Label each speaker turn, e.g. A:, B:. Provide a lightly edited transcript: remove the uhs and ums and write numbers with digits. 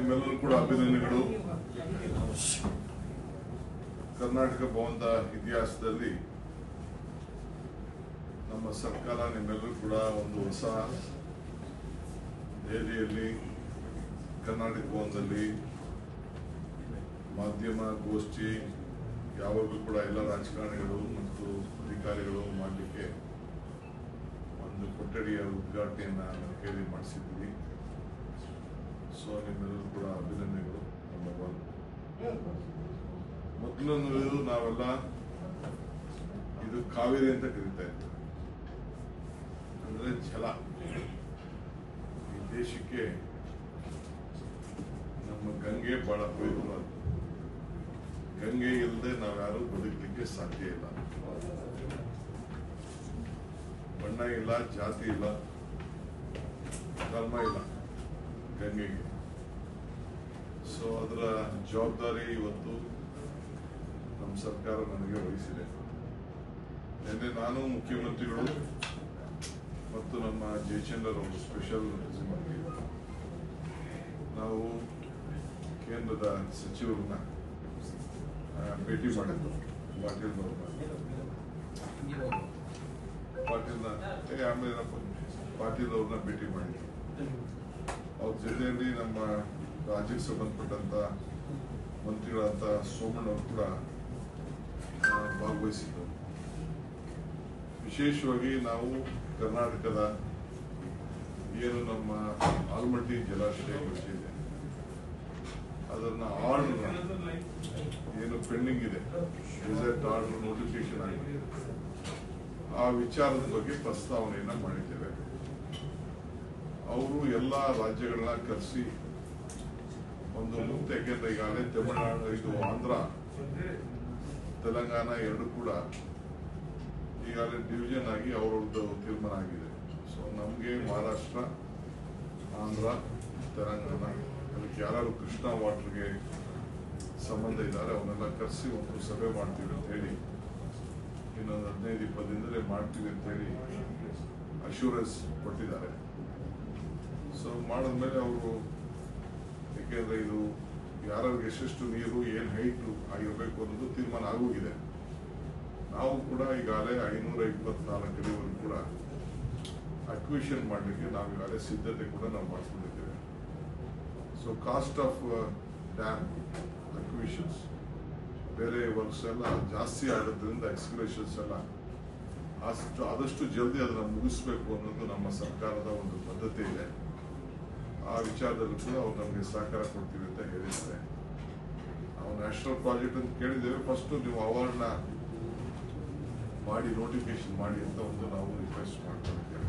A: ನಿಮ್ಮೆಲ್ಲರೂ ಕೂಡ ಅಭಿನಂದನೆಗಳು. ಕರ್ನಾಟಕ ಭವನದ ಇತಿಹಾಸದಲ್ಲಿ ನಮ್ಮ ಸರ್ಕಾರ ನಿಮ್ಮೆಲ್ಲರೂ ಕೂಡ ಒಂದು ಹೊಸ ದೆಹಲಿಯಲ್ಲಿ ಕರ್ನಾಟಕ ಭವನದಲ್ಲಿ ಮಾಧ್ಯಮ ಗೋಷ್ಠಿ ಯಾವಾಗಲೂ ಕೂಡ ಎಲ್ಲ ರಾಜಕಾರಣಿಗಳು ಮತ್ತು ಅಧಿಕಾರಿಗಳು ಮಾಡಲಿಕ್ಕೆ ಒಂದು ಕೊಠಡಿಯ ಉದ್ಘಾಟನೆಯನ್ನ ನಾವು ಕೇಳಿ ಮಾಡಿಸಿದ್ದೀವಿ. ಸೊ ನಿಮ್ಮೆಲ್ಲರೂ ಕೂಡ ಅಭಿನಂದನೆಗಳು. ನಂಬರ್ 1. ಮೊದಲನೇದು ನಾವೆಲ್ಲ ಇದು ಕಾವೇರಿ ಅಂತ ಕರೀತಾ ಇದ್ವಿ, ಅಂದ್ರೆ ಜಲ. ಈ ದೇಶಕ್ಕೆ ನಮ್ಮ ಗಂಗೆ ಬಹಳ ಪವಿತ್ರವಾದ. ಗಂಗೆ ಇಲ್ಲದೆ ನಾವ್ಯಾರು ಬದುಕಲಿಕ್ಕೆ ಸಾಧ್ಯ ಇಲ್ಲ. ಬಣ್ಣ ಇಲ್ಲ, ಜಾತಿ ಇಲ್ಲ, ಧರ್ಮ ಇಲ್ಲ ಗಂಗೆಗೆ. ಸೊ ಅದರ ಜವಾಬ್ದಾರಿ ಇವತ್ತು ನಮ್ಮ ಸರ್ಕಾರ ನನಗೆ ವಹಿಸಿದೆ. ನಿನ್ನೆ ನಾನು ಮುಖ್ಯಮಂತ್ರಿಗಳು ಮತ್ತು ನಮ್ಮ ಜಯಚಂದ್ರ ಅವರು ಸ್ಪೆಷಲ್ ರೆಪ್ರೆಸೆಂಟೇಟಿವ್ ನಾವು ಕೇಂದ್ರದ ಸಚಿವರನ್ನ ಭೇಟಿ ಮಾಡಿದ್ದು. ಪಾಟೀಲ್ ಅವ್ರನ್ನ ಭೇಟಿ ಮಾಡಿದ್ರು. ಅವ್ರ ಜೊತೆಯಲ್ಲಿ ನಮ್ಮ ರಾಜ್ಯಕ್ಕೆ ಸಂಬಂಧಪಟ್ಟಂತ ಮಂತ್ರಿಗಳಾದ ಸೋಮಣ್ಣ ಅವರು ಕೂಡ ಭಾಗವಹಿಸಿದ್ರು. ವಿಶೇಷವಾಗಿ ನಾವು ಕರ್ನಾಟಕದ ಏನು ನಮ್ಮ ಆಲ್ಮಟ್ಟಿ ಜಲಾಶಯ ಯೋಜನೆ ಇದೆ, ಅದನ್ನ ಆರ್ಡರ್ ಏನು ಪೆಂಡಿಂಗ್ ಇದೆ, ರಿಸಲ್ಟ್ ಆರ್ಡರ್ ನೋಟಿಫಿಕೇಶನ್ ಆಗಿದೆ, ಆ ವಿಚಾರದ ಬಗ್ಗೆ ಪ್ರಸ್ತಾವನೆಯನ್ನ ಮಾಡಿದ್ದೇವೆ. ಅವರು ಎಲ್ಲ ರಾಜ್ಯಗಳನ್ನ ಕರೆಸಿ ಒಂದು ಮುಕ್ತ, ಯಾಕೆಂದ್ರೆ ಈಗಾಗಲೇ ತಮಿಳುನಾಡು, ಇದು ಆಂಧ್ರ, ತೆಲಂಗಾಣ ಎರಡು ಕೂಡ ಈಗಾಗಲೇ ಡಿವಿಷನ್ ಆಗಿ ಅವರದ್ದು ತೀರ್ಮಾನ ಆಗಿದೆ. ಸೊ ನಮಗೆ ಮಹಾರಾಷ್ಟ್ರ, ಆಂಧ್ರ, ತೆಲಂಗಾಣ, ಅದಕ್ಕೆ ಯಾರು ಕೃಷ್ಣಾ ವಾಟರ್ಗೆ ಸಂಬಂಧ ಇದ್ದಾರೆ ಅವನ್ನೆಲ್ಲ ಕರೆಸಿ ಒಂದು ಸಭೆ ಮಾಡ್ತೀವಿ ಅಂತ ಹೇಳಿ, ಇನ್ನೊಂದು 15-20 ದಿನದಲ್ಲೇ ಮಾಡ್ತೀವಿ ಅಂತ ಹೇಳಿ ಅಶ್ಯೂರೆನ್ಸ್ ಕೊಟ್ಟಿದ್ದಾರೆ. ಸೊ ಮಾಡಿದ್ಮೇಲೆ ಅವರು, ಯಾಕೆಂದ್ರೆ ಇದು ಯಾರಿಗೆ ಎಷ್ಟೆಷ್ಟು ನೀರು ಏನು ಹೈಟು ಆಗಿರ್ಬೇಕು ಅನ್ನೋದು ತೀರ್ಮಾನ ಆಗೋಗಿದೆ. ನಾವು ಕೂಡ ಈಗಾಗಲೇ 524 ಅಡಿವರೆಗೂ ಕೂಡ ಅಕ್ವಿಷನ್ ಮಾಡಲಿಕ್ಕೆ ನಾವು ಈಗಾಗಲೇ ಸಿದ್ಧತೆ ಕೂಡ ನಾವು ಮಾಡ್ಕೊಂಡಿದ್ದೇವೆ. ಸೊ ಕಾಸ್ಟ್ ಆಫ್ ಡ್ಯಾಮ್ ಅಕ್ವಿಷನ್ಸ್ ಬೇರೆ ವರ್ಕ್ಸ್ ಎಲ್ಲ ಜಾಸ್ತಿ ಆಗೋದ್ರಿಂದ ಎಕ್ಸ್ಕಲೇಷನ್ಸ್ ಎಲ್ಲ ಆದಷ್ಟು ಜಲ್ದಿ ಅದನ್ನ ಮುಗಿಸ್ಬೇಕು ಅನ್ನೋದು ನಮ್ಮ ಸರ್ಕಾರದ ಒಂದು ಬದ್ಧತೆ ಇದೆ. ಆ ವಿಚಾರದಲ್ಲೂ ಕೂಡ ಅವ್ರು ನಮಗೆ ಸಹಕಾರ ಕೊಡ್ತೀವಿ ಅಂತ ಹೇಳಿದ್ದಾರೆ. ನಾವು ನ್ಯಾಷನಲ್ ಪ್ರಾಜೆಕ್ಟ್ ಅಂತ ಕೇಳಿದ್ದೇವೆ. ಫಸ್ಟ್ ನೀವು ಅವಾರ್ಡ್ನ ಮಾಡಿ ನೋಟಿಫಿಕೇಶನ್ ಮಾಡಿ ಅಂತ ಒಂದು ನಾವು ರಿಕ್ವೆಸ್ಟ್ ಮಾಡ್ಕೊಂಡಿದ್ದೇವೆ.